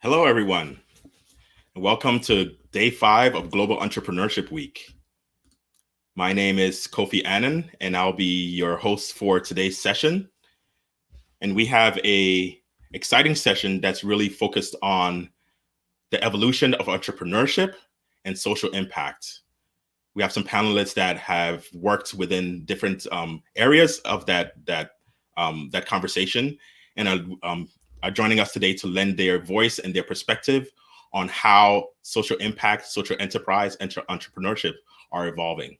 Hello, everyone, and welcome to Day 5 of Global Entrepreneurship Week. My name is Kofi Annan, and I'll be your host for today's session. And we have an exciting session that's really focused on the evolution of entrepreneurship and social impact. We have some panelists that have worked within different areas of that conversation, and are joining us today to lend their voice and their perspective on how social impact, social enterprise, and entrepreneurship are evolving.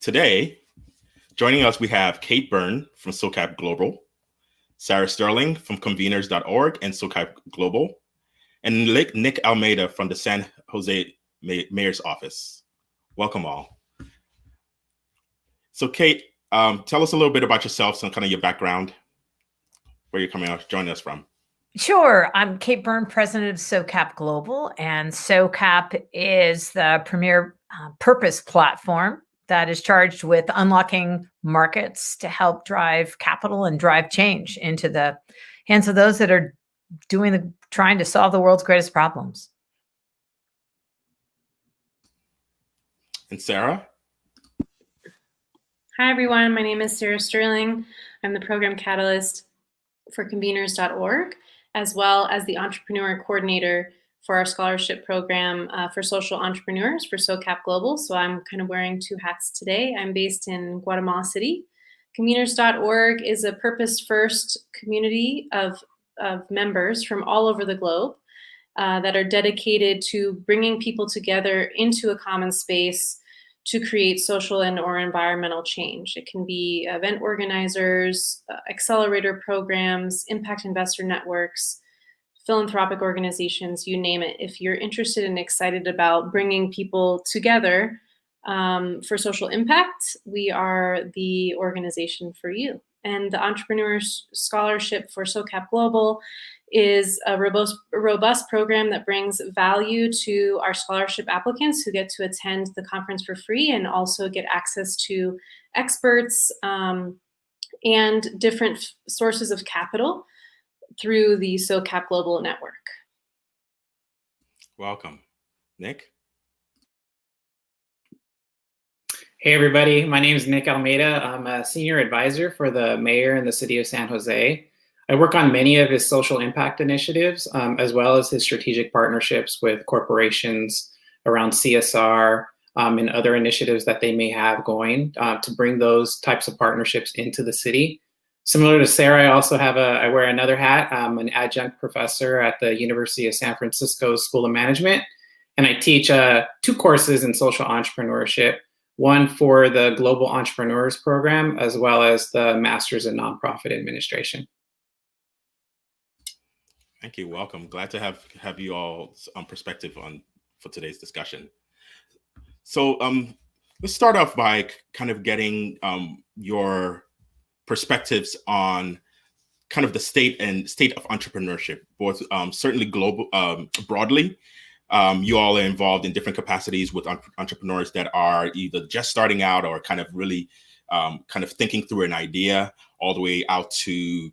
Today, joining us, we have Kate Byrne from SOCAP Global, Sarah Sterling from conveners.org and SOCAP Global, and Nick Almeida from the San Jose Mayor's Office. Welcome all. So Kate, tell us a little bit about yourself, some kind of your background, where you're joining us from. Sure. I'm Kate Byrne, president of SOCAP Global, and SOCAP is the premier purpose platform that is charged with unlocking markets to help drive capital and drive change into the hands of those that are trying to solve the world's greatest problems. And Sarah? Hi, everyone. My name is Sarah Sterling. I'm the program catalyst for conveners.org, as well as the entrepreneur coordinator for our scholarship program for social entrepreneurs for SOCAP Global. So I'm kind of wearing two hats today. I'm based in Guatemala City. Conveners.org is a purpose-first community of members from all over the globe that are dedicated to bringing people together into a common space to create social and or environmental change. It can be event organizers, accelerator programs, impact investor networks, philanthropic organizations, you name it. If you're interested and excited about bringing people together for social impact, we are the organization for you. And the Entrepreneurs Scholarship for SOCAP Global is a robust program that brings value to our scholarship applicants who get to attend the conference for free and also get access to experts and different sources of capital through the SOCAP Global Network. Welcome. Nick? Hey everybody, my name is Nick Almeida. I'm a senior advisor for the mayor in the city of San Jose. I work on many of his social impact initiatives, as well as his strategic partnerships with corporations around CSR and other initiatives that they may have going to bring those types of partnerships into the city. Similar to Sarah, I wear another hat. I'm an adjunct professor at the University of San Francisco School of Management, and I teach 2 courses in social entrepreneurship, one for the Global Entrepreneurs program, as well as the Masters in Nonprofit Administration. Thank you. Welcome. Glad to have you all perspective for today's discussion. So let's start off by kind of getting your perspectives on kind of the state of entrepreneurship, both certainly global, broadly. You all are involved in different capacities with entrepreneurs that are either just starting out or kind of really kind of thinking through an idea, all the way out to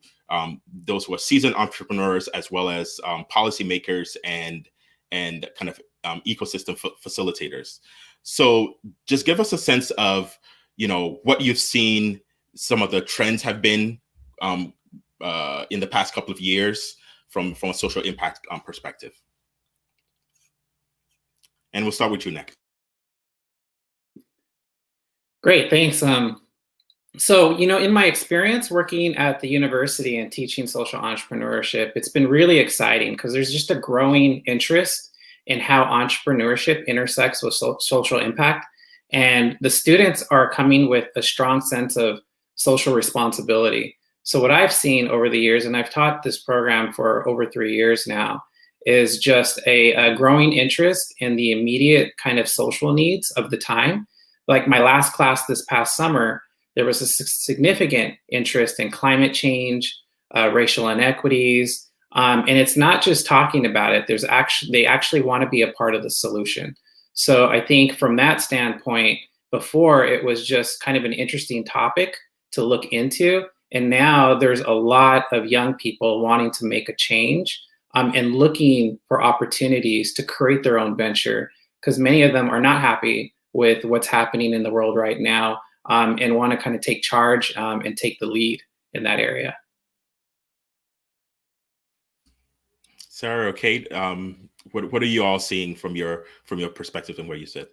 those who are seasoned entrepreneurs, as well as policymakers and kind of ecosystem facilitators. So just give us a sense of, what you've seen, some of the trends have been in the past couple of years from a social impact perspective. And we'll start with you, Nick. Great, thanks. So, in my experience working at the university and teaching social entrepreneurship, it's been really exciting because there's just a growing interest in how entrepreneurship intersects with social impact. And the students are coming with a strong sense of social responsibility. So what I've seen over the years, and I've taught this program for over 3 years now, is just a growing interest in the immediate kind of social needs of the time. Like my last class this past summer, there was a significant interest in climate change, racial inequities, and it's not just talking about it. They actually want to be a part of the solution. So I think from that standpoint, before it was just kind of an interesting topic to look into, And now there's a lot of young people wanting to make a change and looking for opportunities to create their own venture, because many of them are not happy with what's happening in the world right now, and want to kind of take charge and take the lead in that area. Sarah or Kate, what are you all seeing from your perspective and where you sit?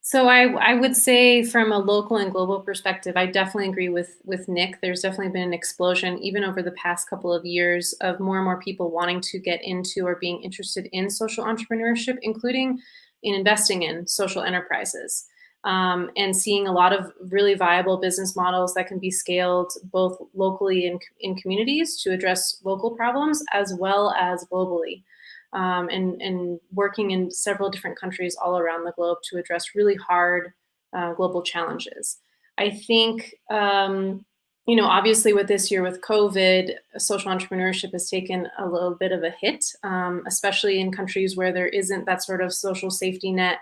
So I would say from a local and global perspective, I definitely agree with Nick. There's definitely been an explosion, even over the past couple of years, of more and more people wanting to get into or being interested in social entrepreneurship, including in investing in social enterprises, and seeing a lot of really viable business models that can be scaled both locally in communities to address local problems as well as globally. And working in several different countries all around the globe to address really hard global challenges. I think, obviously with this year with COVID, social entrepreneurship has taken a little bit of a hit, especially in countries where there isn't that sort of social safety net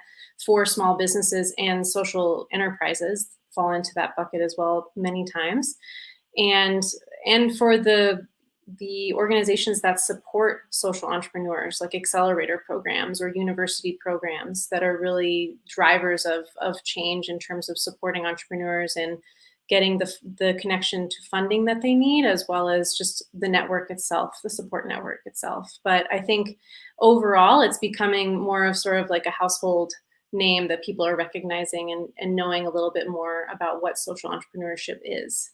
for small businesses, and social enterprises fall into that bucket as well many times. And for the organizations that support social entrepreneurs, like accelerator programs or university programs that are really drivers of change in terms of supporting entrepreneurs and getting the connection to funding that they need, as well as just the network itself, the support network itself. But I think overall, it's becoming more of sort of like a household name that people are recognizing and knowing a little bit more about what social entrepreneurship is.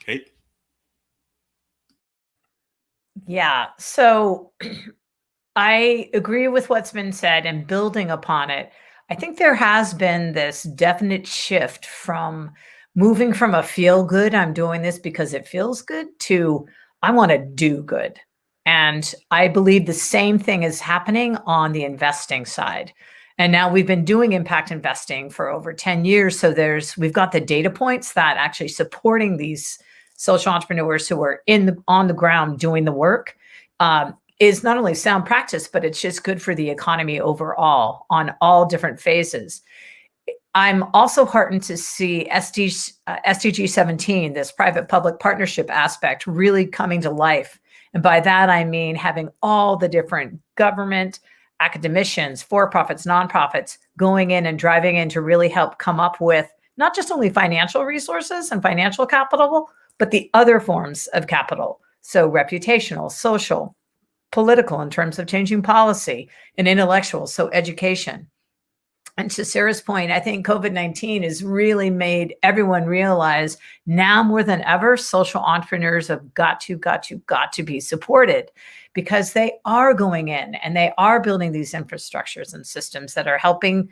Kate? Yeah. So I agree with what's been said, and building upon it, I think there has been this definite shift from moving from a feel good, I'm doing this because it feels good, to I want to do good. And I believe the same thing is happening on the investing side. And now we've been doing impact investing for over 10 years. So we've got the data points that actually supporting these social entrepreneurs who are on the ground doing the work. Is not only sound practice, but it's just good for the economy overall on all different phases. I'm also heartened to see SDG 17, this private-public partnership aspect, really coming to life. And by that, I mean having all the different government, academicians, for-profits, nonprofits going in and driving in to really help come up with not just only financial resources and financial capital, but the other forms of capital. So reputational, social, political in terms of changing policy, and intellectual, so education. And to Sarah's point, I think COVID-19 has really made everyone realize now more than ever, social entrepreneurs have got to be supported, because they are going in and they are building these infrastructures and systems that are helping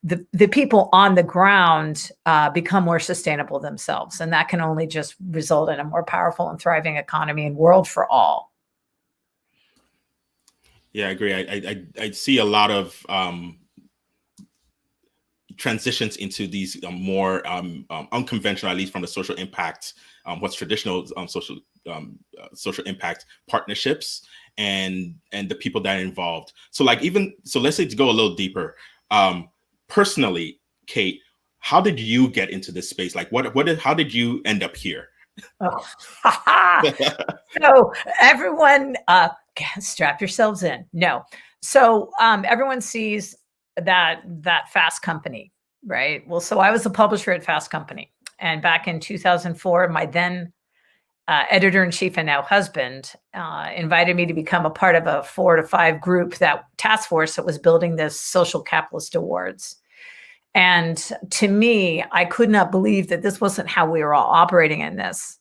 the people on the ground become more sustainable themselves. And that can only just result in a more powerful and thriving economy and world for all. Yeah, I agree. I see a lot of transitions into these more unconventional, at least from the social impact, what's traditional social impact partnerships, and the people that are involved. So let's say, to go a little deeper, personally, Kate, how did you get into this space? Like how did you end up here? Oh. So everyone, strap yourselves in. No. So everyone sees that Fast Company, right? Well, so I was a publisher at Fast Company. And back in 2004, my then editor-in-chief and now husband invited me to become a part of a 4 to 5 group, that task force that was building this Social Capitalist Awards. And to me, I could not believe that this wasn't how we were all operating in this.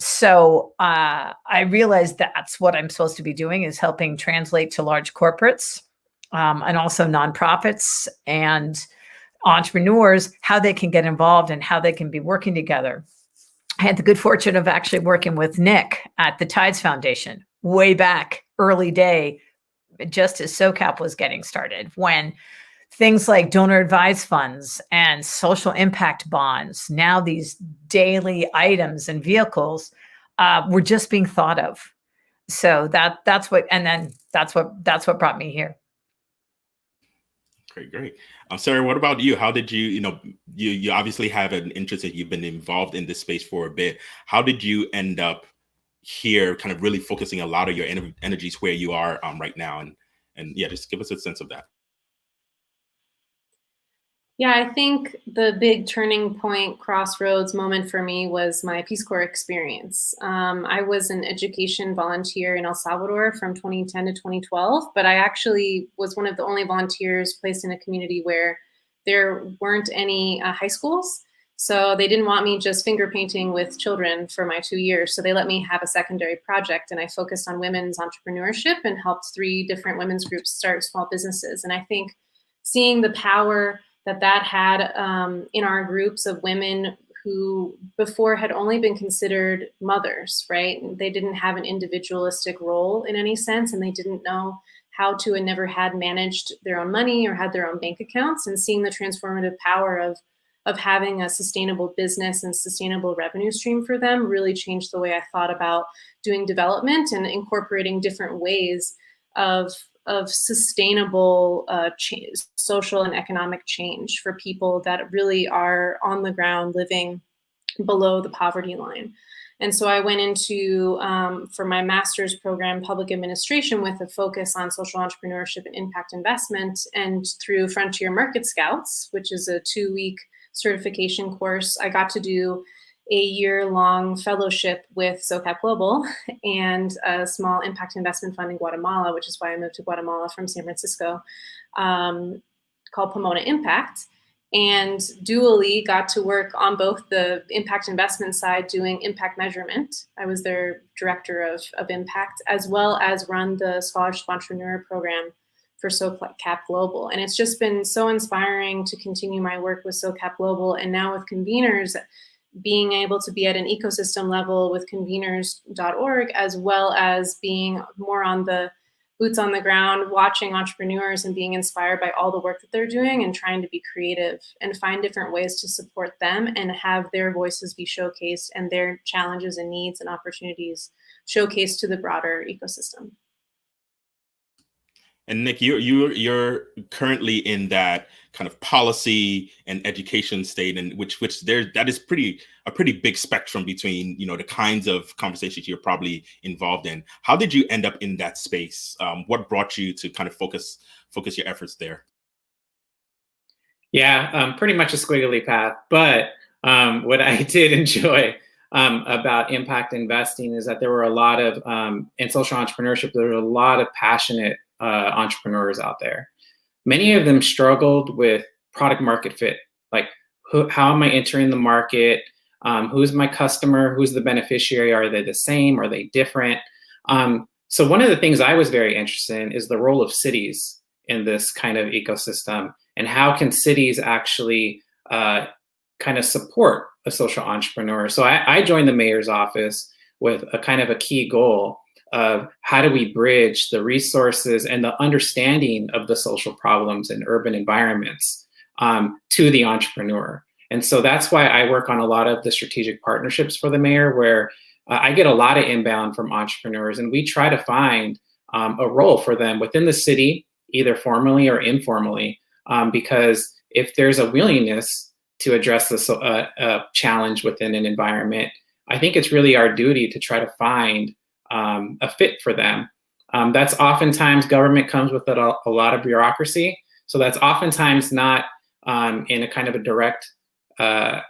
So I realized that's what I'm supposed to be doing, is helping translate to large corporates and also nonprofits and entrepreneurs how they can get involved and how they can be working together. I had the good fortune of actually working with Nick at the Tides Foundation way back, early day, just as SOCAP was getting started, when things like donor advised funds and social impact bonds, now these daily items and vehicles, were just being thought of. So that's what, and then that's what brought me here. Great. Sarah, what about you? How did you obviously have an interest that you've been involved in this space for a bit. How did you end up here, kind of really focusing a lot of your energies where you are right now? And yeah, just give us a sense of that. Yeah, I think the big turning point, crossroads moment for me was my Peace Corps experience. I was an education volunteer in El Salvador from 2010 to 2012, but I actually was one of the only volunteers placed in a community where there weren't any high schools. So they didn't want me just finger painting with children for my 2 years. So they let me have a secondary project, and I focused on women's entrepreneurship and helped 3 different women's groups start small businesses. And I think seeing the power that had in our groups of women who before had only been considered mothers, right? They didn't have an individualistic role in any sense, and they didn't know how to and never had managed their own money or had their own bank accounts. And seeing the transformative power of having a sustainable business and sustainable revenue stream for them really changed the way I thought about doing development and incorporating different ways of sustainable social and economic change for people that really are on the ground living below the poverty line. And so I went into, for my master's program, public administration with a focus on social entrepreneurship and impact investment. And through Frontier Market Scouts, which is a 2-week certification course, I got to do a year-long fellowship with SOCAP Global and a small impact investment fund in Guatemala, which is why I moved to Guatemala from San Francisco, called Pomona Impact. And dually got to work on both the impact investment side doing impact measurement. I was their director of impact, as well as run the Scholarship Entrepreneur Program for SOCAP Global. And it's just been so inspiring to continue my work with SOCAP Global. And now with conveners, being able to be at an ecosystem level with conveners.org, as well as being more on the boots on the ground, watching entrepreneurs and being inspired by all the work that they're doing and trying to be creative and find different ways to support them and have their voices be showcased and their challenges and needs and opportunities showcased to the broader ecosystem. And Nick, you're currently in that kind of policy and education state, and which that is a pretty big spectrum between the kinds of conversations you're probably involved in. How did you end up in that space? What brought you to kind of focus your efforts there? Yeah, pretty much a squiggly path. But what I did enjoy about impact investing is that there were a lot of in social entrepreneurship, there were a lot of passionate entrepreneurs out there. Many of them struggled with product market fit. Like, how am I entering the market? Who's my customer? Who's the beneficiary? Are they the same? Are they different? So one of the things I was very interested in is the role of cities in this kind of ecosystem, and how can cities actually kind of support a social entrepreneur. So I joined the mayor's office with a kind of a key goal of how do we bridge the resources and the understanding of the social problems in urban environments to the entrepreneur. And so that's why I work on a lot of the strategic partnerships for the mayor, where I get a lot of inbound from entrepreneurs, and we try to find a role for them within the city, either formally or informally, because if there's a willingness to address this challenge within an environment, I think it's really our duty to try to find a fit for them. That's oftentimes government comes with a lot of bureaucracy. So that's oftentimes not in a kind of a direct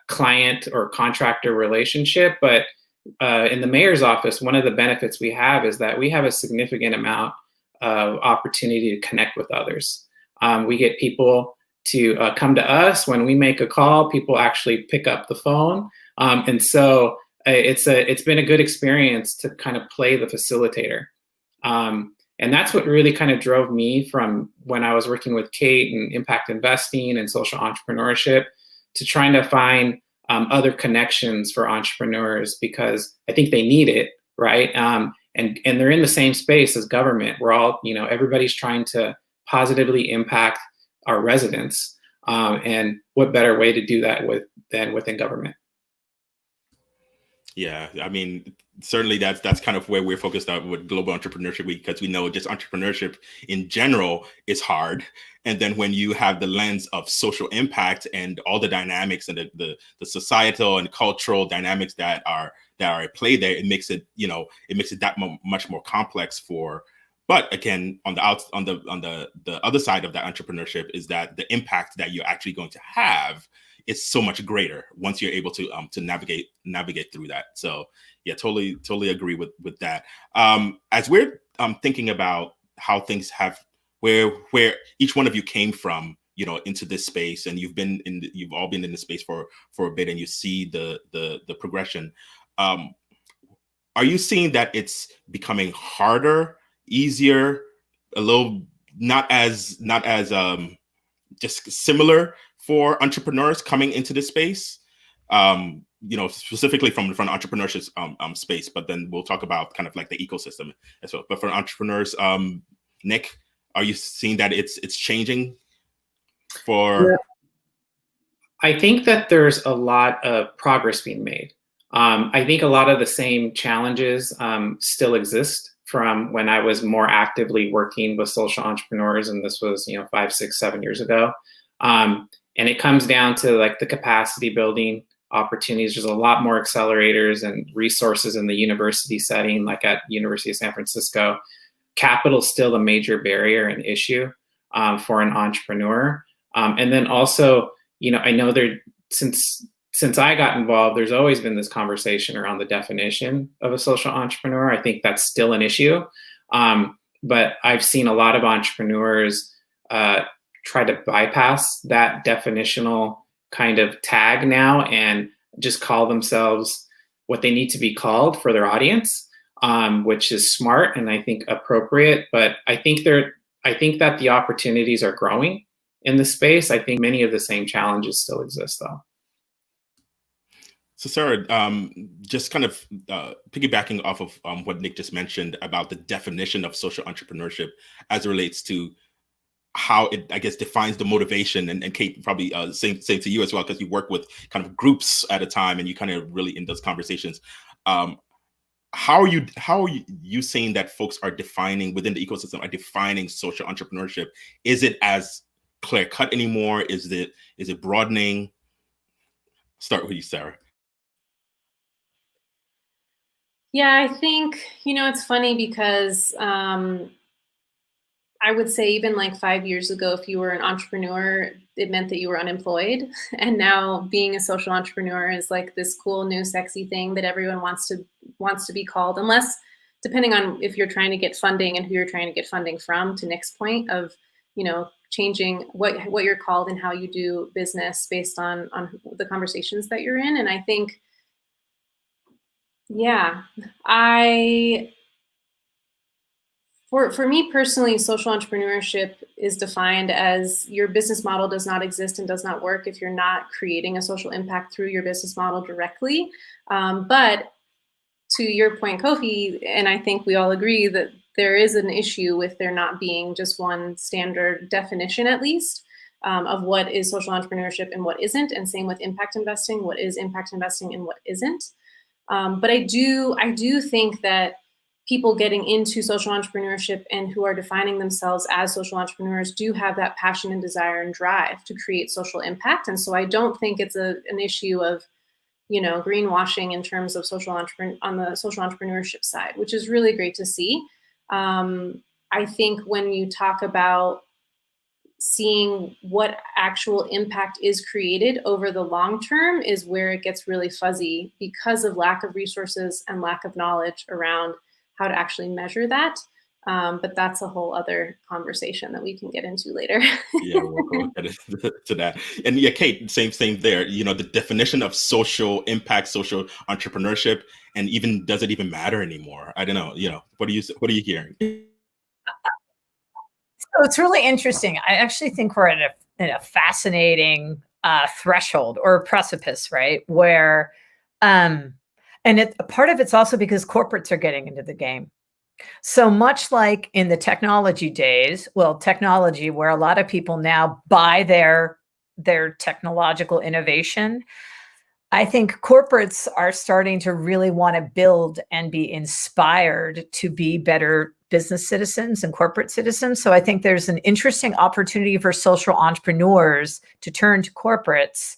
client or contractor relationship. But in the mayor's office, one of the benefits we have is that we have a significant amount of opportunity to connect with others. We get people to come to us. When we make a call, people actually pick up the phone. And so it's been a good experience to kind of play the facilitator. And that's what really kind of drove me from when I was working with Kate and impact investing and social entrepreneurship to trying to find other connections for entrepreneurs, because I think they need it, right? And they're in the same space as government. We're all, everybody's trying to positively impact our residents. And what better way to do that than within government? Yeah, I mean, certainly that's kind of where we're focused on with Global Entrepreneurship Week, because we know just entrepreneurship in general is hard. And then when you have the lens of social impact and all the dynamics and the societal and cultural dynamics that are at play there, it makes it, it makes it that much more complex for. But again, on the other side of that entrepreneurship is that the impact that you're actually going to have is so much greater once you're able to navigate through that. So yeah, totally agree with that. As we're thinking about how things have where each one of you came from, into this space, and you've all been in the space for a bit, and you see the progression. Are you seeing that it's becoming harder, easier, a little not as just similar for entrepreneurs coming into this space? Specifically from entrepreneurship space, but then we'll talk about kind of like the ecosystem as well. But for entrepreneurs, Nick, are you seeing that it's changing for? Yeah. I think that there's a lot of progress being made. I think a lot of the same challenges still exist from when I was more actively working with social entrepreneurs, and this was 5, 6, 7 years ago. And it comes down to like the capacity building opportunities. There's a lot more accelerators and resources in the university setting, like at University of San Francisco. Capital is still a major barrier and issue for an entrepreneur. And then also, I know since I got involved, there's always been this conversation around the definition of a social entrepreneur. I think that's still an issue. But I've seen a lot of entrepreneurs try to bypass that definitional kind of tag now and just call themselves what they need to be called for their audience, which is smart and I think appropriate. But I think that the opportunities are growing in the space. I think many of the same challenges still exist, though. So Sarah, just kind of piggybacking off of what Nick just mentioned about the definition of social entrepreneurship as it relates to how it, I guess, defines the motivation, and Kate, probably same to you as well, because you work with kind of groups at a time and you kind of really in those conversations. How are you saying that folks are defining within the ecosystem, are defining social entrepreneurship? Is it as clear cut anymore? Is it broadening? Start with you, Sarah. Yeah, I think, it's funny because I would say even like 5 years ago, if you were an entrepreneur, it meant that you were unemployed. And now being a social entrepreneur is like this cool, new, sexy thing that everyone wants to be called, unless, depending on if you're trying to get funding and who you're trying to get funding from, to Nick's point of, changing what you're called and how you do business based on the conversations that you're in. And I think, yeah, for me personally, social entrepreneurship is defined as your business model does not exist and does not work if you're not creating a social impact through your business model directly. But to your point, Kofi, and I think we all agree that there is an issue with there not being just one standard definition, at least, of what is social entrepreneurship and what isn't, and same with impact investing, what is impact investing and what isn't. But I do think that people getting into social entrepreneurship and who are defining themselves as social entrepreneurs do have that passion and desire and drive to create social impact. And so I don't think it's an issue of, greenwashing in terms of on the social entrepreneurship side, which is really great to see. I think when you talk about seeing what actual impact is created over the long term is where it gets really fuzzy because of lack of resources and lack of knowledge around how to actually measure that. But that's a whole other conversation that we can get into later. Yeah, we'll go to that. And yeah, Kate, same there. The definition of social impact, social entrepreneurship, and even does it even matter anymore? I don't know. What are you hearing? So it's really interesting. I actually think we're at a fascinating threshold or precipice, right? Where, and part of it's also because corporates are getting into the game. So much like in the technology days, technology where a lot of people now buy their technological innovation, I think corporates are starting to really want to build and be inspired to be better business citizens and corporate citizens. So I think there's an interesting opportunity for social entrepreneurs to turn to corporates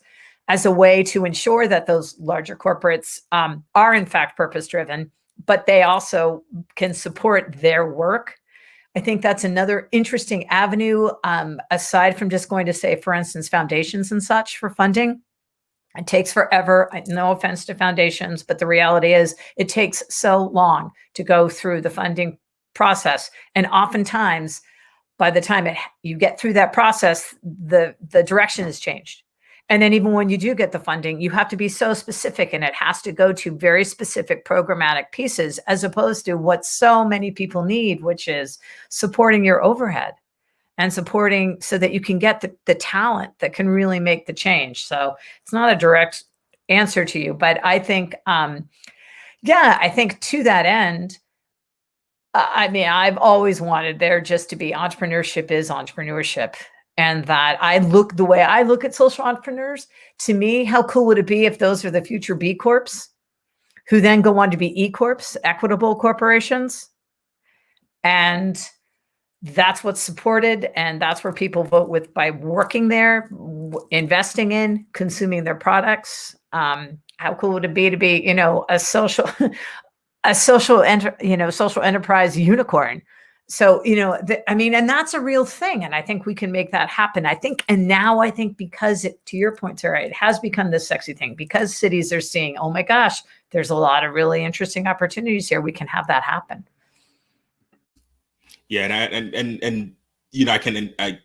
as a way to ensure that those larger corporates are in fact purpose driven, but they also can support their work. I think that's another interesting avenue, aside from just going to, say, for instance, foundations and such for funding. It takes forever. No offense to foundations, but the reality is it takes so long to go through the funding process. And oftentimes, by the time you get through that process, the direction has changed. And then even when you do get the funding, you have to be so specific, and it has to go to very specific programmatic pieces, as opposed to what so many people need, which is supporting your overhead and supporting so that you can get the talent that can really make the change. So it's not a direct answer to you, but I think, I think to that end, I mean, I've always wanted there just to be entrepreneurship is entrepreneurship. And that the way I look at social entrepreneurs, to me, how cool would it be if those are the future B Corps who then go on to be E Corps, equitable corporations? And that's what's supported, and that's where people vote with by working there, investing in, consuming their products. How cool would it be to be, a social, social enterprise unicorn? So, and that's a real thing, and I think we can make that happen. And now I think because to your point, Sarah, it has become this sexy thing because cities are seeing, oh my gosh, there's a lot of really interesting opportunities here. We can have that happen. Yeah, and I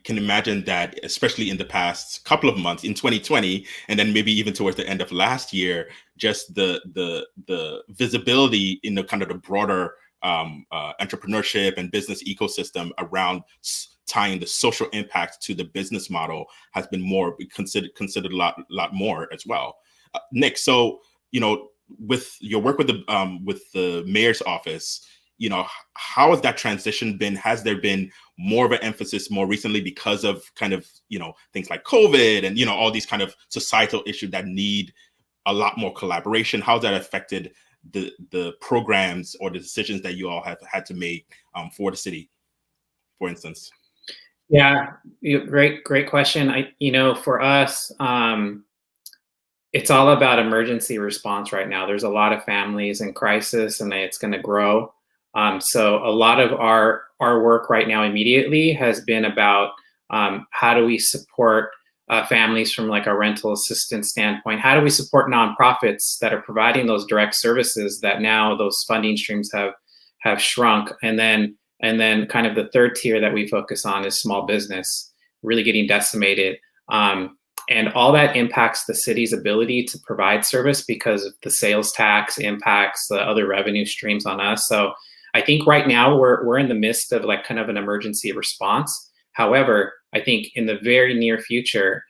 can imagine that, especially in the past couple of months in 2020, and then maybe even towards the end of last year, just the visibility in the kind of the broader entrepreneurship and business ecosystem around tying the social impact to the business model has been more considered a lot more as well. Nick, so with your work with the mayor's office, how has that transition been? Has there been more of an emphasis more recently because of kind of, things like COVID and, all these kind of societal issues that need a lot more collaboration? How's that affected the programs or the decisions that you all have had to make for the city, for instance? Yeah, great question. For us, it's all about emergency response right now. There's a lot of families in crisis, and it's going to grow. So a lot of our work right now immediately has been about how do we support families from like a rental assistance standpoint? How do we support nonprofits that are providing those direct services that now those funding streams have shrunk? And then kind of the third tier that we focus on is small business, really getting decimated. And all that impacts the city's ability to provide service because the sales tax impacts the other revenue streams on us. So I think right now we're in the midst of like kind of an emergency response. However, I think in the very near future,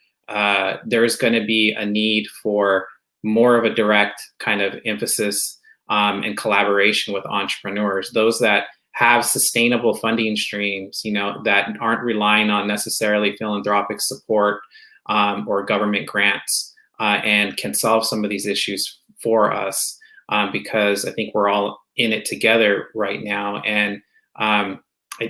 there's going to be a need for more of a direct kind of emphasis and collaboration with entrepreneurs, those that have sustainable funding streams, that aren't relying on necessarily philanthropic support or government grants, and can solve some of these issues for us, because I think we're all in it together right now. And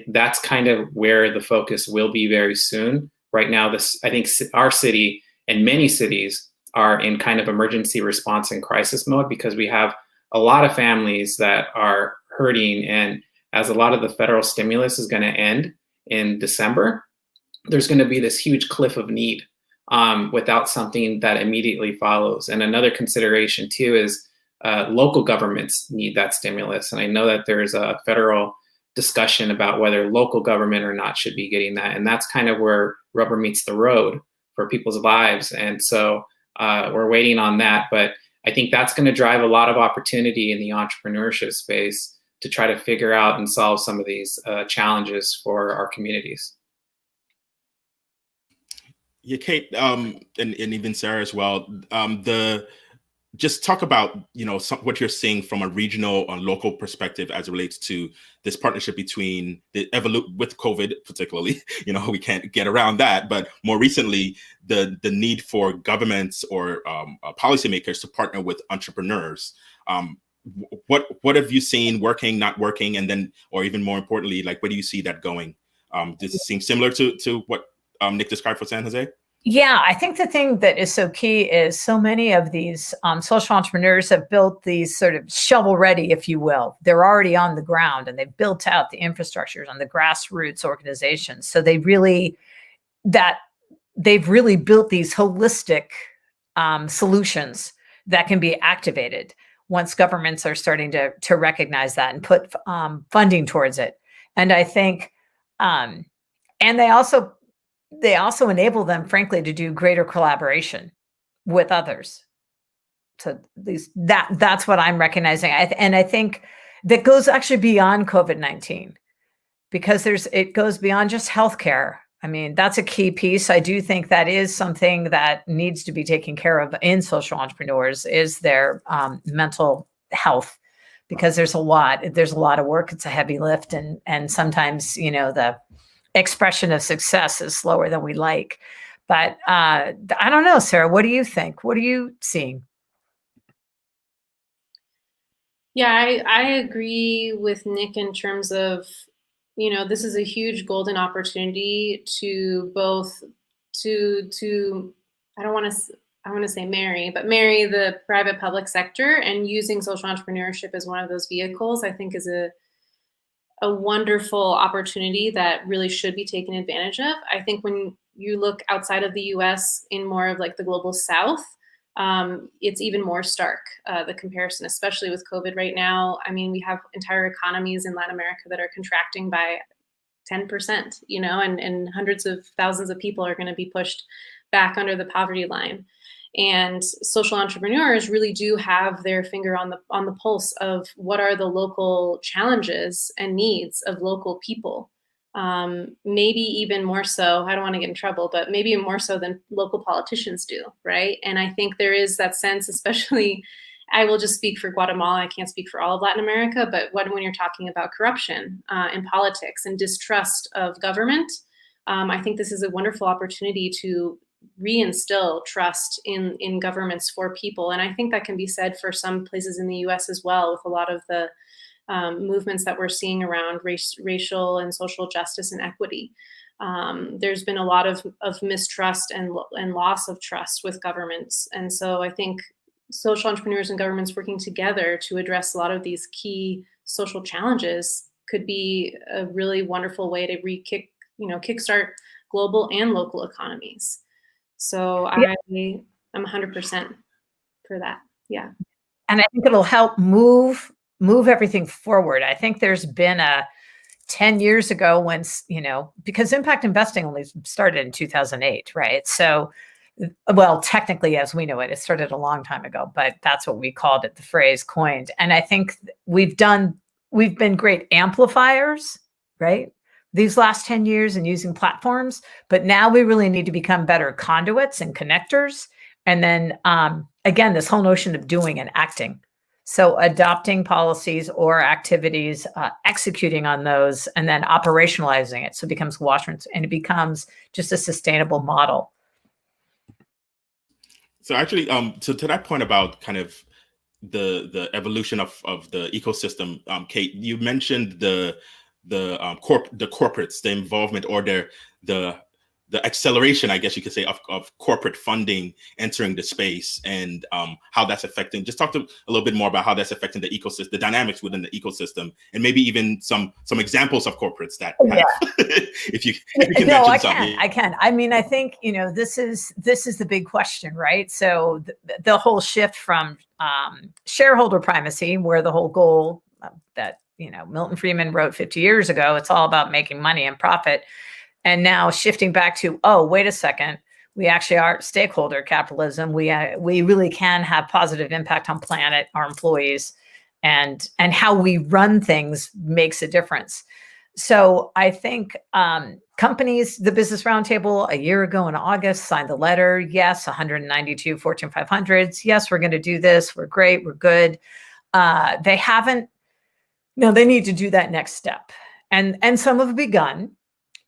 that's kind of where the focus will be very soon. Right now, I think our city and many cities are in kind of emergency response and crisis mode because we have a lot of families that are hurting. And as a lot of the federal stimulus is going to end in December, there's going to be this huge cliff of need without something that immediately follows. And another consideration too is local governments need that stimulus. And I know that there's a federal discussion about whether local government or not should be getting that. And that's kind of where rubber meets the road for people's lives. And so we're waiting on that. But I think that's going to drive a lot of opportunity in the entrepreneurship space to try to figure out and solve some of these challenges for our communities. Yeah, Kate, and even Sarah as well. just talk about, what you're seeing from a regional and local perspective as it relates to this partnership between with COVID, particularly, we can't get around that, but more recently, the need for governments or policymakers to partner with entrepreneurs. What have you seen working, not working, and then, or even more importantly, like, where do you see that going? Does it seem similar to what Nick described for San Jose? Yeah, I think the thing that is so key is so many of these social entrepreneurs have built these sort of shovel ready, if you will. They're already on the ground and they've built out the infrastructures on the grassroots organizations. So they've really built these holistic solutions that can be activated once governments are starting to recognize that and put funding towards it. And I think, and they also enable them, frankly, to do greater collaboration with others. So at least that's what I'm recognizing. And I think that goes actually beyond COVID-19, because it goes beyond just healthcare. I mean, that's a key piece. I do think that is something that needs to be taken care of in social entrepreneurs, is their mental health, because there's a lot of work. It's a heavy lift. And sometimes, the expression of success is slower than we like. But I don't know, Sarah, what do you think? What are you seeing? Yeah, I agree with Nick in terms of, this is a huge golden opportunity to both I want to say marry the private public sector, and using social entrepreneurship as one of those vehicles, I think, is a wonderful opportunity that really should be taken advantage of. I think when you look outside of the US in more of like the global South, it's even more stark, the comparison, especially with COVID right now. I mean, we have entire economies in Latin America that are contracting by 10%, and hundreds of thousands of people are going to be pushed back under the poverty line. And social entrepreneurs really do have their finger on the pulse of what are the local challenges and needs of local people. Maybe even more so, I don't want to get in trouble, but maybe more so than local politicians do, right? And I think there is that sense, especially, I will just speak for Guatemala, I can't speak for all of Latin America, but when you're talking about corruption in politics and distrust of government, I think this is a wonderful opportunity to reinstill trust in governments for people. And I think that can be said for some places in the US as well, with a lot of the movements that we're seeing around racial and social justice and equity. There's been a lot of mistrust and loss of trust with governments. And so I think social entrepreneurs and governments working together to address a lot of these key social challenges could be a really wonderful way to kickstart global and local economies. So yeah. I'm 100% for that. Yeah. And I think it'll help move everything forward. I think there's been 10 years ago when, because impact investing only started in 2008, right? So, well, technically, as we know it started a long time ago, but that's what we called it, the phrase coined. And I think we've been great amplifiers, right? These last 10 years and using platforms, but now we really need to become better conduits and connectors. And then again, this whole notion of doing and acting. So adopting policies or activities, executing on those, and then operationalizing it. So it becomes washings and it becomes just a sustainable model. So actually, to that point about kind of the evolution of the ecosystem, Kate, you mentioned the corporates, the involvement, or the acceleration, I guess you could say, of corporate funding entering the space, and how that's affecting. Just talk a little bit more about how that's affecting the ecosystem, the dynamics within the ecosystem, and maybe even some examples of corporates that have, if you can mention something. I can. I mean, I think, this is the big question, right? So the whole shift from shareholder primacy, where the whole goal that Milton Friedman wrote 50 years ago, it's all about making money and profit. And now shifting back to, oh, wait a second, we actually are stakeholder capitalism. We really can have positive impact on planet, our employees, and how we run things makes a difference. So I think companies, the Business Roundtable a year ago in August signed the letter. Yes, 192 Fortune 500s. Yes, we're going to do this. We're great. We're good. They haven't. No, they need to do that next step. And some have begun.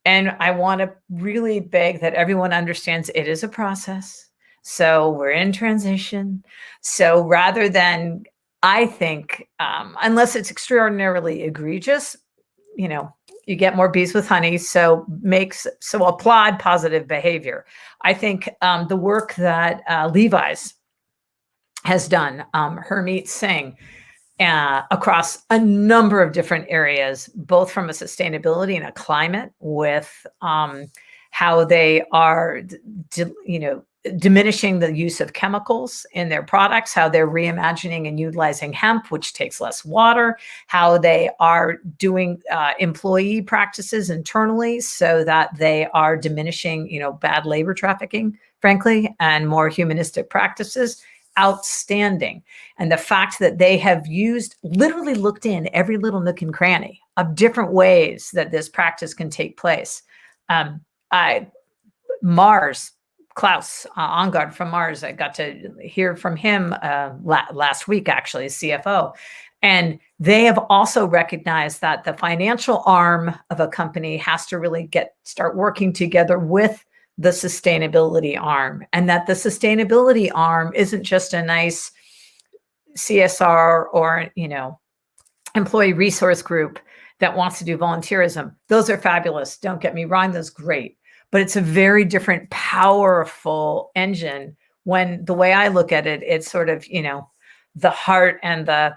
And I want to really beg that everyone understands it is a process. So we're in transition. So rather than, I think, unless it's extraordinarily egregious, you get more bees with honey. So applaud positive behavior. I think the work that Levi's has done, Hermeet Singh, across a number of different areas, both from a sustainability and a climate, with how they are, diminishing the use of chemicals in their products, how they're reimagining and utilizing hemp, which takes less water, how they are doing employee practices internally so that they are diminishing, bad labor trafficking, frankly, and more humanistic practices. Outstanding. And the fact that they have literally looked in every little nook and cranny of different ways that this practice can take place. Mars, Klaus Ongard from Mars, I got to hear from him last week, actually, CFO. And they have also recognized that the financial arm of a company has to really start working together with the sustainability arm, and that the sustainability arm isn't just a nice CSR or, employee resource group that wants to do volunteerism. Those are fabulous. Don't get me wrong. That's great. But it's a very different, powerful engine when the way I look at it, it's sort of, the heart and the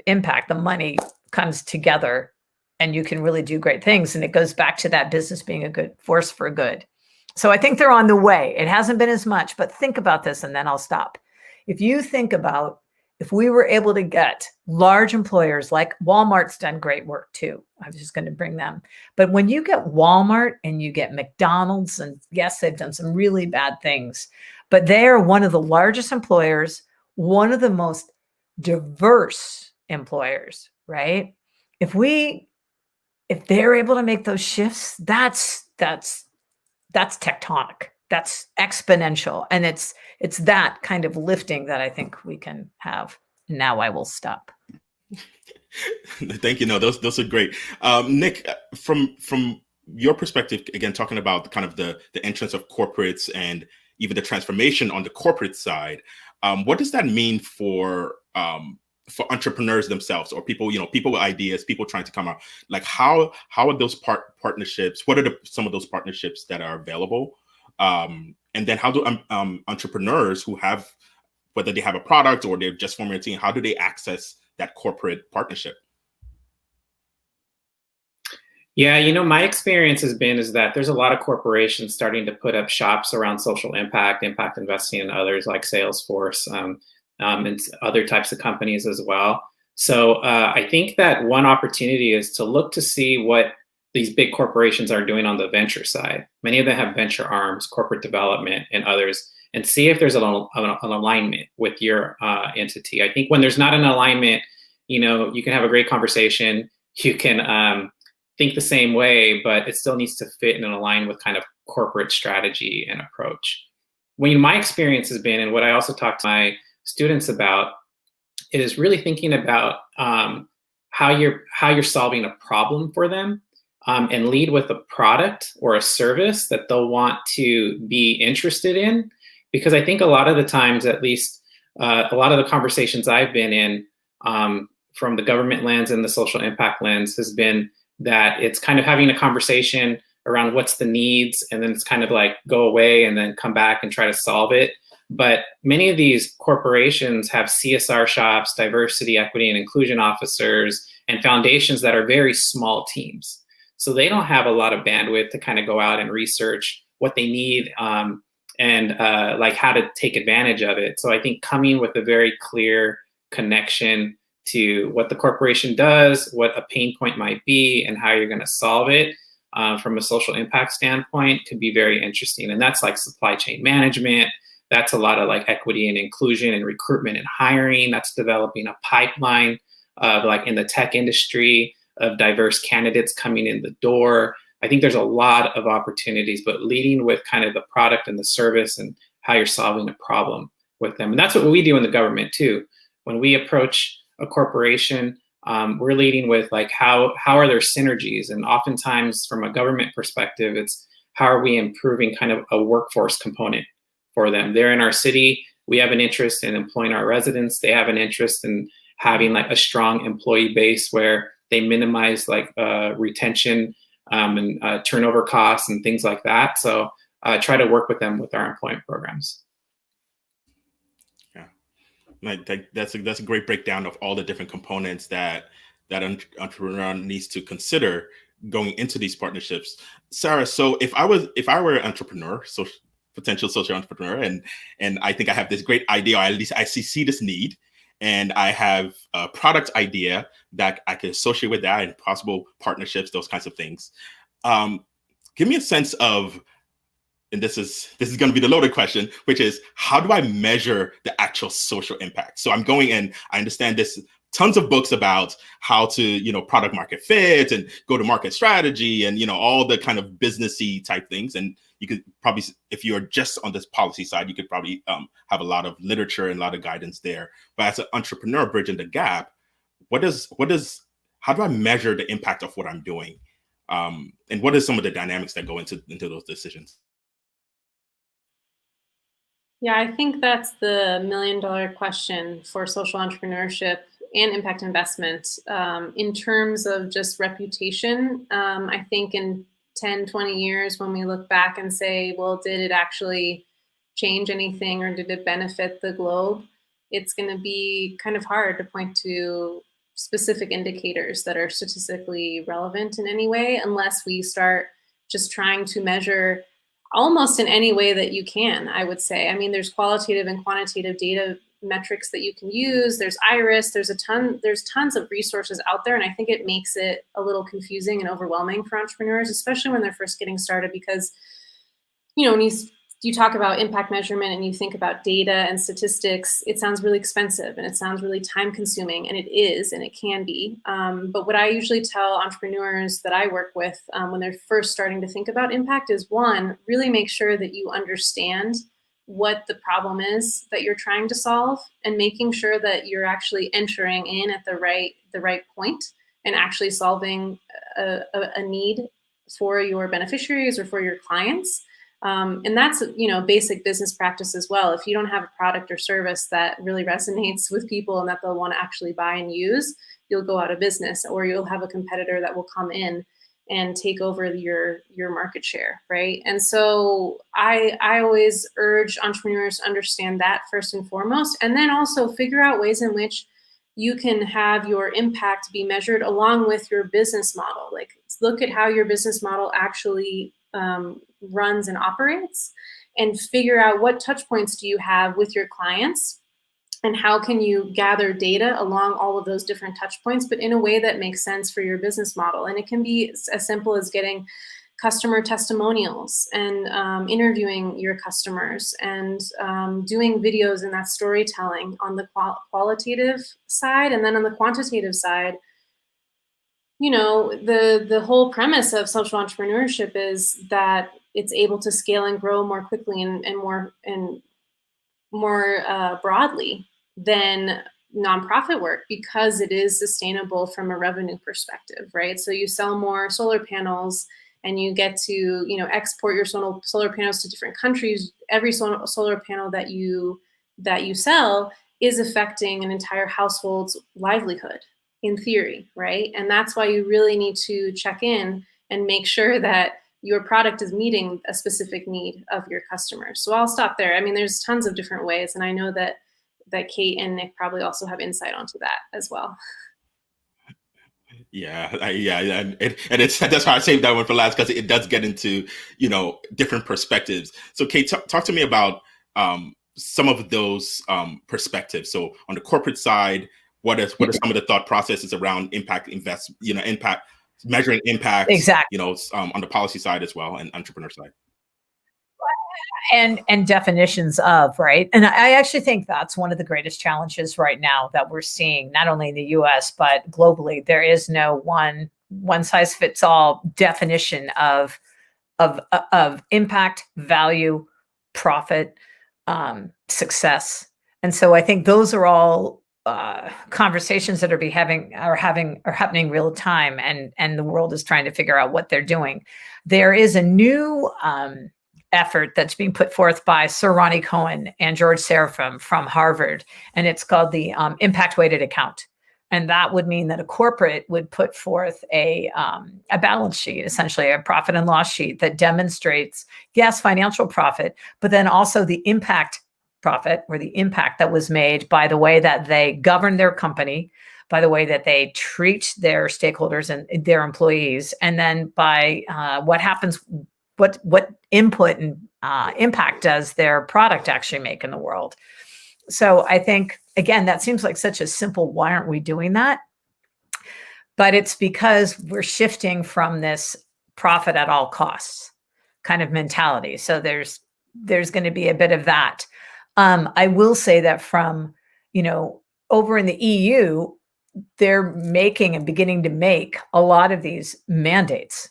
impact, the money comes together and you can really do great things. And it goes back to that business being a good force for good. So I think they're on the way. It hasn't been as much, but think about this and then I'll stop. If you think about if we were able to get large employers like Walmart's done great work too. I was just going to bring them. But when you get Walmart and you get McDonald's, and yes, they've done some really bad things, but they are one of the largest employers, one of the most diverse employers, right? If they're able to make those shifts, that's tectonic. That's exponential. And it's that kind of lifting that I think we can have. Now I will stop. Thank you. No, those are great. Nick, from your perspective, again, talking about kind of the entrance of corporates and even the transformation on the corporate side, what does that mean for entrepreneurs themselves, or people, people with ideas, people trying to come out? Like how are those partnerships? What are some of those partnerships that are available? And then how do entrepreneurs who have, whether they have a product or they're just forming a team, how do they access that corporate partnership? Yeah, my experience is that there's a lot of corporations starting to put up shops around social impact investing, and others like Salesforce, and other types of companies as well. So I think that one opportunity is to look to see what these big corporations are doing on the venture side. Many of them have venture arms, corporate development, and others, and see if there's an alignment with your entity. I think when there's not an alignment, you can have a great conversation, you can think the same way, but it still needs to fit and align with kind of corporate strategy and approach. My experience has been, and what I also talk to my students about, is really thinking about how you're solving a problem for them, and lead with a product or a service that they'll want to be interested in. Because I think a lot of the times, at least a lot of the conversations I've been in from the government lens and the social impact lens has been that it's kind of having a conversation around what's the needs, and then it's kind of like go away and then come back and try to solve it. But many of these corporations have CSR shops, diversity, equity, and inclusion officers, and foundations that are very small teams. So they don't have a lot of bandwidth to kind of go out and research what they need and like how to take advantage of it. So I think coming with a very clear connection to what the corporation does, what a pain point might be, and how you're going to solve it from a social impact standpoint could be very interesting. And that's like supply chain management. That's a lot of like equity and inclusion and recruitment and hiring. That's developing a pipeline of like in the tech industry of diverse candidates coming in the door. I think there's a lot of opportunities, but leading with kind of the product and the service and how you're solving a problem with them. And that's what we do in the government too. When we approach a corporation, we're leading with like how are there synergies? And oftentimes from a government perspective, it's how are we improving kind of a workforce component for them? They're in our city. We have an interest in employing our residents. They have an interest in having like a strong employee base where they minimize like retention and turnover costs and things like that. So try to work with them with our employment programs. That's a great breakdown of all the different components that entrepreneur needs to consider going into these partnerships. Sarah, so if I were an entrepreneur, so potential social entrepreneur, and I think I have this great idea, or at least I see this need, and I have a product idea that I could associate with that and possible partnerships, those kinds of things. Give me a sense of, and this is going to be the loaded question, which is, how do I measure the actual social impact? So I'm going in, I understand this, tons of books about how to, product market fit and go to market strategy and, all the kind of businessy type things. And you could probably, if you're just on this policy side, you could probably have a lot of literature and a lot of guidance there. But as an entrepreneur bridging the gap, how do I measure the impact of what I'm doing? And what are some of the dynamics that go into those decisions? Yeah, I think that's the $1 million question for social entrepreneurship and impact investment. In terms of just reputation, I think in 10, 20 years, when we look back and say, well, did it actually change anything or did it benefit the globe? It's going to be kind of hard to point to specific indicators that are statistically relevant in any way, unless we start just trying to measure almost in any way that you can, I would say. I mean, there's qualitative and quantitative data metrics that you can use. There's IRIS, there's tons of resources out there. And I think it makes it a little confusing and overwhelming for entrepreneurs, especially when they're first getting started, because, when you talk about impact measurement and you think about data and statistics, it sounds really expensive and it sounds really time consuming, and it is, and it can be. But what I usually tell entrepreneurs that I work with when they're first starting to think about impact is, one, really make sure that you understand what the problem is that you're trying to solve, and making sure that you're actually entering in at the right point and actually solving a need for your beneficiaries or for your clients. And that's, basic business practice as well. If you don't have a product or service that really resonates with people and that they'll want to actually buy and use, you'll go out of business, or you'll have a competitor that will come in and take over your market share, right? And so I always urge entrepreneurs to understand that first and foremost, and then also figure out ways in which you can have your impact be measured along with your business model. Like, look at how your business model actually runs and operates, and figure out what touch points do you have with your clients, and how can you gather data along all of those different touch points, but in a way that makes sense for your business model. And it can be as simple as getting customer testimonials and interviewing your customers and doing videos and that storytelling on the qualitative side. And then on the quantitative side, the whole premise of social entrepreneurship is that it's able to scale and grow more quickly and more broadly than nonprofit work, because it is sustainable from a revenue perspective, right? So you sell more solar panels and you get to, export your solar panels to different countries. Every solar panel that you sell is affecting an entire household's livelihood, in theory, right? And that's why you really need to check in and make sure that your product is meeting a specific need of your customers. So I'll stop there. I mean, there's tons of different ways, and I know that Kate and Nick probably also have insight onto that as well. Yeah, and it's that's why I saved that one for last, because it does get into different perspectives. So Kate, talk to me about some of those perspectives. So on the corporate side, what are some of the thought processes around impact impact, measuring impact? Exactly. On the policy side as well, and entrepreneur side. and definitions of, right? And I actually think that's one of the greatest challenges right now that we're seeing, not only in the US, but globally. There is no one size fits all definition of impact, value, profit, success. And so I think those are all conversations that are happening real time, and the world is trying to figure out what they're doing. There is a new effort that's being put forth by Sir Ronnie Cohen and George Serafim from Harvard, and it's called the impact weighted account. And that would mean that a corporate would put forth a balance sheet, essentially a profit and loss sheet that demonstrates, yes, financial profit, but then also the impact profit, or the impact that was made by the way that they govern their company, by the way that they treat their stakeholders and their employees, and then by what happens, what input and impact does their product actually make in the world. So I think, again, that seems like such a simple, why aren't we doing that? But it's because we're shifting from this profit at all costs kind of mentality. So there's going to be a bit of that. I will say that from, over in the EU, they're making and beginning to make a lot of these mandates.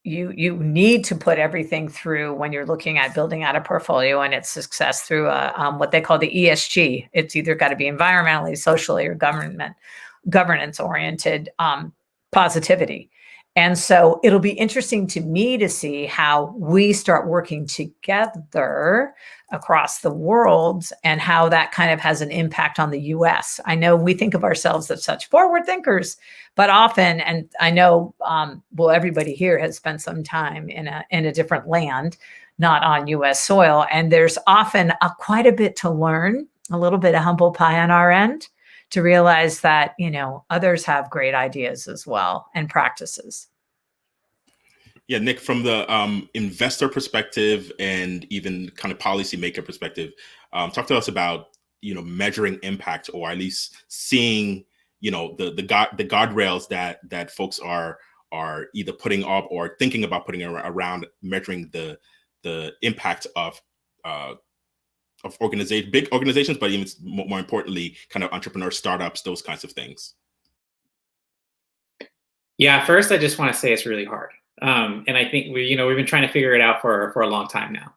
You need to put everything through when you're looking at building out a portfolio and its success through what they call the ESG. It's either got to be environmentally, socially, or governance oriented positivity. And so it'll be interesting to me to see how we start working together across the world and how that kind of has an impact on the US. I know we think of ourselves as such forward thinkers, but often, and I know, everybody here has spent some time in a different land, not on US soil. And there's often quite a bit to learn, a little bit of humble pie on our end, to realize that, others have great ideas as well and practices. Yeah, Nick, from the investor perspective and even kind of policymaker perspective, talk to us about, measuring impact, or at least seeing, the guardrails that folks are either putting up or thinking about putting around measuring the impact of big organizations, but even more importantly, kind of entrepreneur startups, those kinds of things. Yeah, first, I just want to say it's really hard. And I think we've been trying to figure it out for a long time now.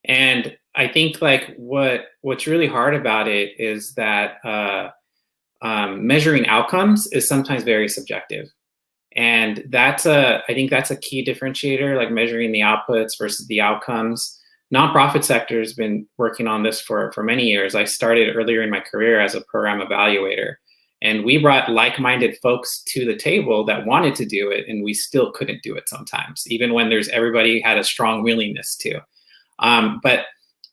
And I think like what's really hard about it is that measuring outcomes is sometimes very subjective. And I think that's a key differentiator, like measuring the outputs versus the outcomes. Nonprofit sector has been working on this for many years. I started earlier in my career as a program evaluator. And we brought like-minded folks to the table that wanted to do it, and we still couldn't do it sometimes, even when everybody had a strong willingness to. But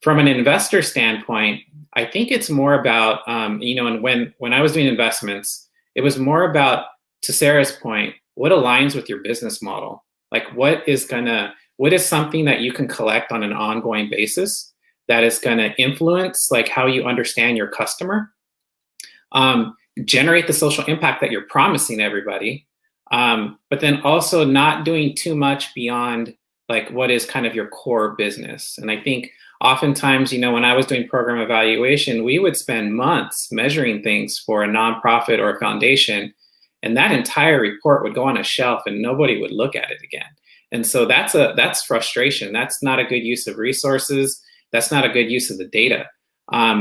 from an investor standpoint, I think it's more about, and when I was doing investments, it was more about, to Sarah's point, what aligns with your business model? Like what is something that you can collect on an ongoing basis that is gonna influence like how you understand your customer, generate the social impact that you're promising everybody, but then also not doing too much beyond like what is kind of your core business. And I think oftentimes, when I was doing program evaluation, we would spend months measuring things for a nonprofit or a foundation, and that entire report would go on a shelf and nobody would look at it again. And so that's frustration. That's not a good use of resources. That's not a good use of the data.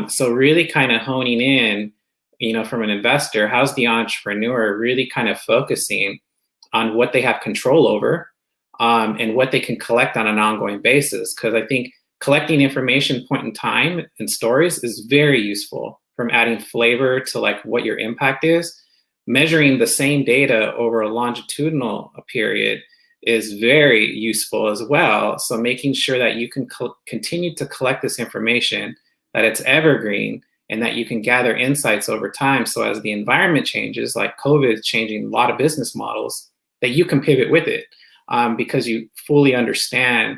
So really kind of honing in, from an investor, how's the entrepreneur really kind of focusing on what they have control over, and what they can collect on an ongoing basis. Because I think collecting information point in time and stories is very useful, from adding flavor to like what your impact is. Measuring the same data over a longitudinal period is very useful as well. So making sure that you can continue to collect this information, that it's evergreen, and that you can gather insights over time. So as the environment changes, like COVID changing a lot of business models, that you can pivot with it, because you fully understand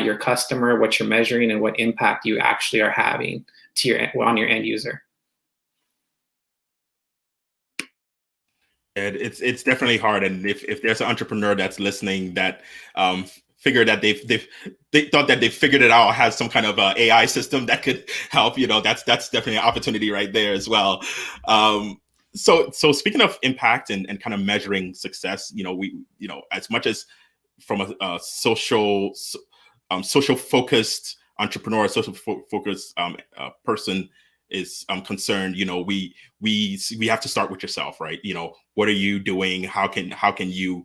your customer, what you're measuring, and what impact you actually are having on your end user. And it's definitely hard. And if there's an entrepreneur that's listening that figure that they thought that they figured it out, has some kind of AI system that could help. That's definitely an opportunity right there as well. So speaking of impact and kind of measuring success, we as much as from a social focused entrepreneur, social focused person is concerned, we have to start with yourself, right? What are you doing? How can you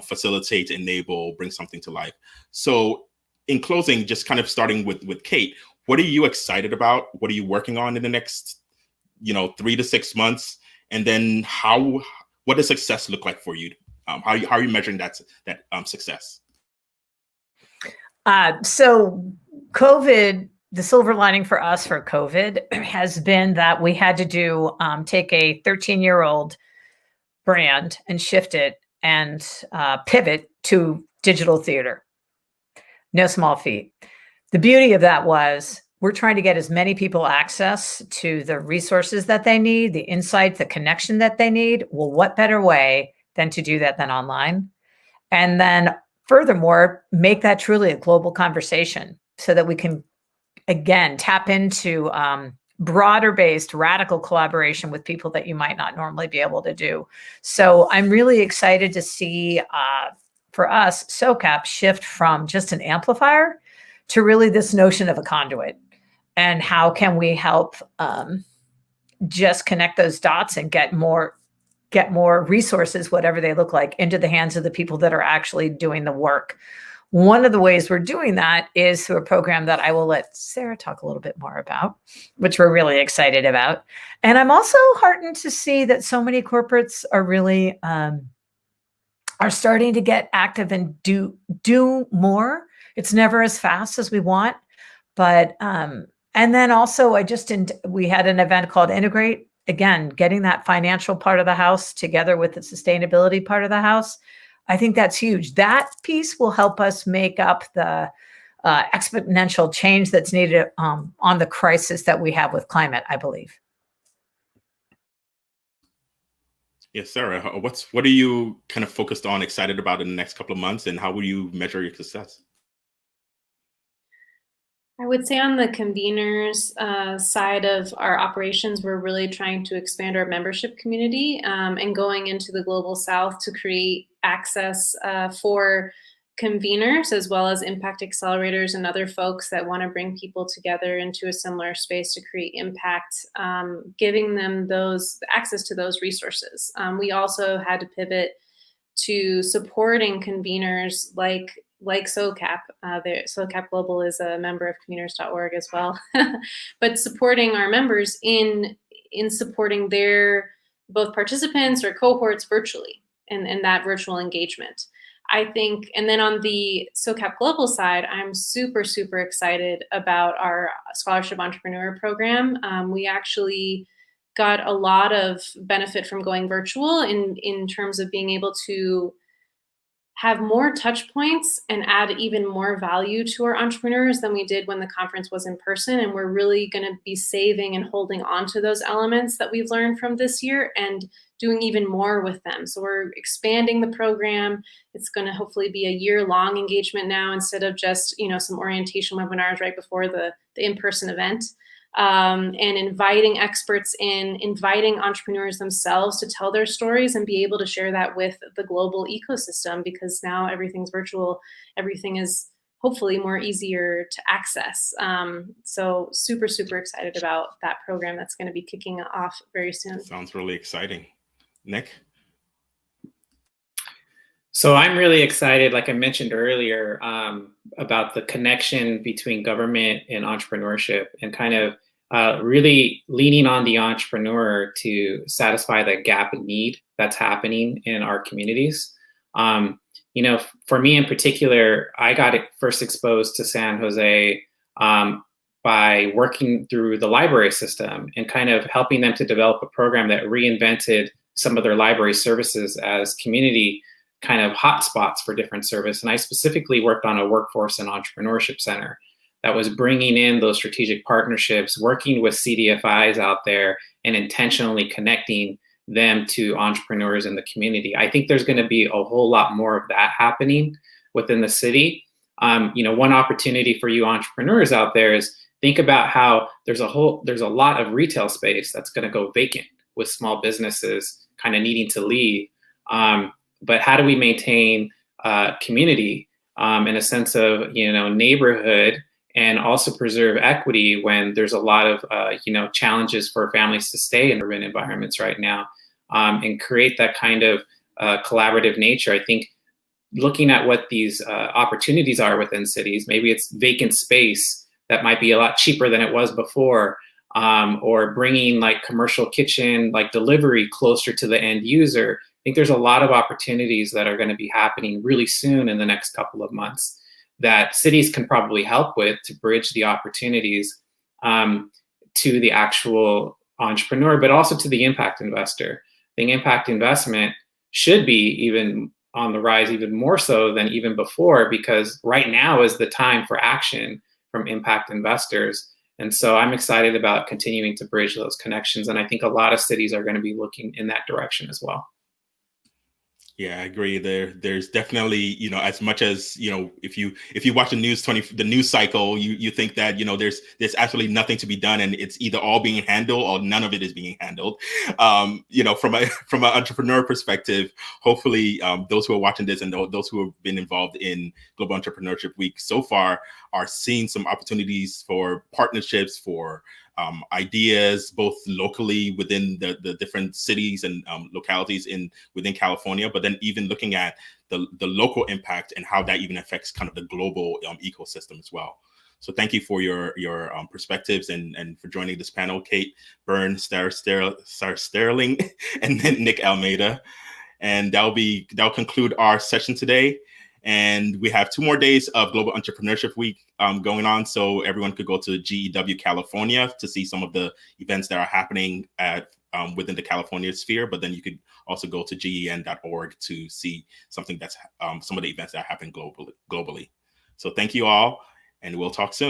facilitate, enable, bring something to life? So in closing, just kind of starting with Kate, what are you excited about? What are you working on in the next 3 to 6 months? And then what does success look like for you? How are you measuring that success? So COVID, the silver lining for us for COVID has been that we had to take a 13-year-old brand and shift it and pivot to digital theater. No small feat. The beauty of that was we're trying to get as many people access to the resources that they need, the insight, the connection that they need. Well, what better way than to do that than online? And then furthermore, make that truly a global conversation so that we can, again, tap into broader based radical collaboration with people that you might not normally be able to do. So I'm really excited to see, for us, SOCAP shift from just an amplifier to really this notion of a conduit. And how can we help just connect those dots and get more resources, whatever they look like, into the hands of the people that are actually doing the work. One of the ways we're doing that is through a program that I will let Sarah talk a little bit more about, which we're really excited about. And I'm also heartened to see that so many corporates are really are starting to get active and do more. It's never as fast as we want, but and then also we had an event called Integrate. Again, getting that financial part of the house together with the sustainability part of the house. I think that's huge. That piece will help us make up the exponential change that's needed on the crisis that we have with climate, I believe. Yes, Sarah, what are you kind of focused on, excited about in the next couple of months, and how will you measure your success? I would say on the conveners side of our operations, we're really trying to expand our membership community and going into the Global South to create access for conveners as well as impact accelerators and other folks that want to bring people together into a similar space to create impact, giving them access to those resources. We also had to pivot to supporting conveners like SOCAP. SOCAP Global is a member of conveners.org as well, but supporting our members in supporting their both participants or cohorts virtually and that virtual engagement. I think, and then on the SOCAP Global side, I'm super, super excited about our Scholarship Entrepreneur Program. We actually got a lot of benefit from going virtual in terms of being able to have more touch points and add even more value to our entrepreneurs than we did when the conference was in person. And we're really going to be saving and holding on to those elements that we've learned from this year and doing even more with them. So we're expanding the program. It's going to hopefully be a year-long engagement now instead of just, some orientation webinars right before the in-person event. And inviting experts inviting entrepreneurs themselves to tell their stories and be able to share that with the global ecosystem, because now everything's virtual, everything is hopefully more easier to access. So super, super excited about that program that's going to be kicking off very soon. Sounds really exciting. Nick? So I'm really excited, like I mentioned earlier, about the connection between government and entrepreneurship and kind of really leaning on the entrepreneur to satisfy the gap in need that's happening in our communities. For me in particular, I got first exposed to San Jose by working through the library system and kind of helping them to develop a program that reinvented some of their library services as community kind of hotspots for different service. And I specifically worked on a workforce and entrepreneurship center that was bringing in those strategic partnerships, working with CDFIs out there and intentionally connecting them to entrepreneurs in the community. I think there's going to be a whole lot more of that happening within the city. One opportunity for you entrepreneurs out there is think about how there's a lot of retail space that's going to go vacant with small businesses kind of needing to leave. But how do we maintain community in a sense of neighborhood, and also preserve equity when there's a lot of challenges for families to stay in urban environments right now, and create that kind of collaborative nature? I think looking at what these opportunities are within cities, maybe it's vacant space that might be a lot cheaper than it was before, or bringing like commercial kitchen, like delivery closer to the end user. I think there's a lot of opportunities that are going to be happening really soon in the next couple of months that cities can probably help with to bridge the opportunities to the actual entrepreneur, but also to the impact investor. I think impact investment should be even on the rise, even more so than even before, because right now is the time for action from impact investors. And so I'm excited about continuing to bridge those connections. And I think a lot of cities are going to be looking in that direction as well. Yeah, I agree. There's definitely, as much as, if you watch the news cycle, you think that, there's absolutely nothing to be done, and it's either all being handled or none of it is being handled. From an entrepreneur perspective, hopefully those who are watching this and those who have been involved in Global Entrepreneurship Week so far are seeing some opportunities for partnerships, for ideas, both locally within the different cities and localities within California, but then even looking at the local impact and how that even affects kind of the global ecosystem as well. So thank you for your perspectives and for joining this panel, Kate, Byrne, Sarah Sterling, and then Nick Almeida. And that'll conclude our session today. And we have 2 more days of Global Entrepreneurship Week going on. So everyone could go to GEW California to see some of the events that are happening within the California sphere. But then you could also go to gen.org to see something that's some of the events that happen globally. So thank you all, and we'll talk soon.